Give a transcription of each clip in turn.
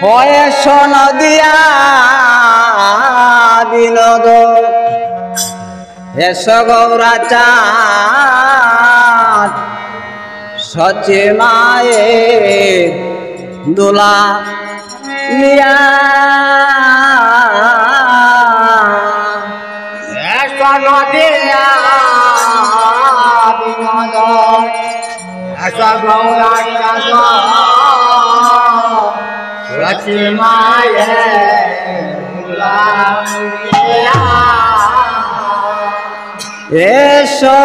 হয়েছ নদিয়া বিনোদ এস গৌরা চাঁদ সচে মায়ে দোলা লিয়া এস নদিয়া বিনোদ এস গৌরা চাঁদ সচে মায়ে দোলা লিয়া এসো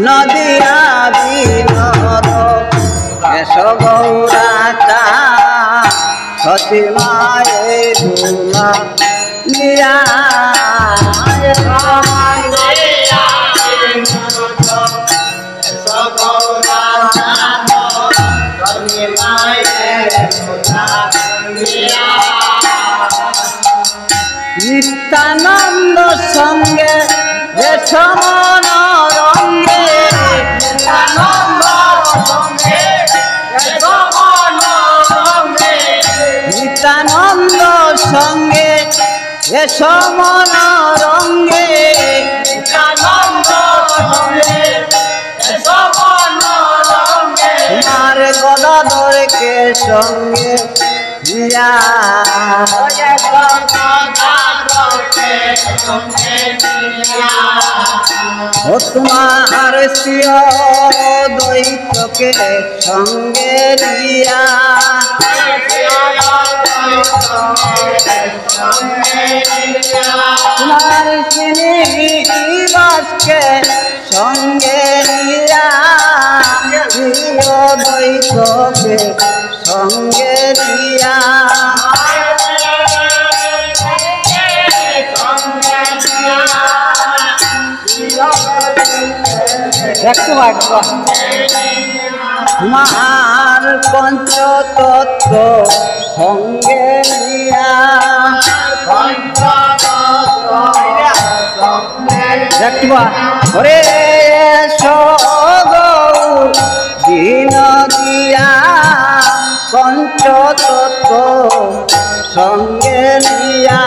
নদিয়া বিনোদ এসো গৌরা চাঁদ সচে মায়ে দোলা লিয়া নিত্যানন্দ সঙ্গে রেশমন রঙ্গে নিত্যানন্দ সঙ্গে রেশমন রঙ্গে নিত্যানন্দ সঙ্গে রেশমন রঙ্গে নিত্যানন্দ সঙ্গে রেশমন রঙ্গে তোমার গদাধরকে সঙ্গে দিয়া ও তোমার শ্রিয় দ্বৈতকে সঙ্গে দিয়া তোমার শ্রীনিবাসকে সঙ্গে দিয়া প্রিয় দ্বৈতকে সঙ্গে দিয়া তোমার পঞ্চতত্ত্ব সঙ্গে নিয়া ওরে সগৌর দিন দিয়া পঞ্চতত্ত্ব সঙ্গে নিয়া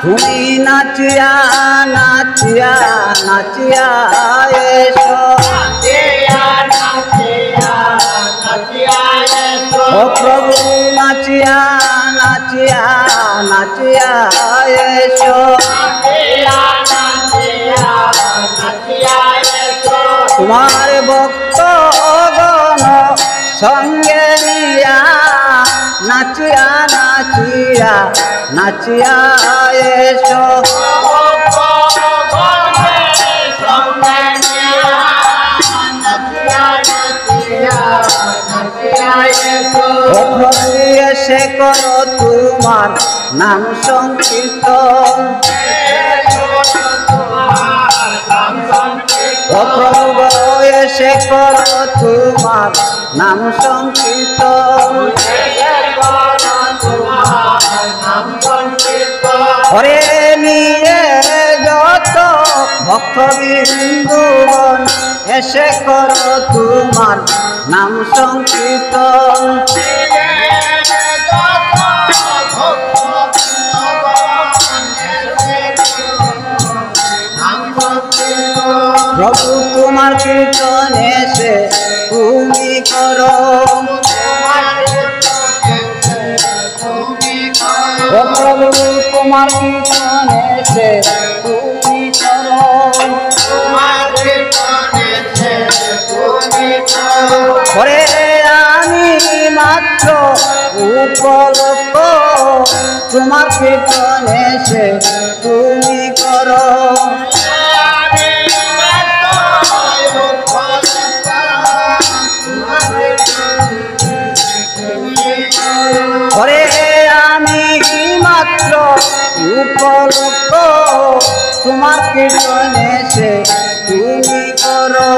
তুমি নাচিয়া নাচিয়া নাচিয়া এসো ও প্রভু নাচিয়া নাচিয়া নাচিয়া এসো তোমার ভক্তগণ সঙ্গে নিয়া নাচিয়া নাচিয়া নাচিয়া এসো এসে করো তোমার নাম সংকীর্তন ও প্রভু এসে করো তোমার নাম সংকীর্তন হরে নিয়ে যত ভক্তবৃন্দগণ এসে করো তোমার নাম সংকীর্তন প্রভু তোমার কীর্তন এসে তুমি করো ও প্রভু তোমার কীর্তন এসে তুমি করো ওরে আমি মাত্র উপলক্ষ তোমার কীর্তন এসে তুমি করো ওরে আমি মাত্র উপলক্ষ তোমার কীর্তন এসে তুমি করো।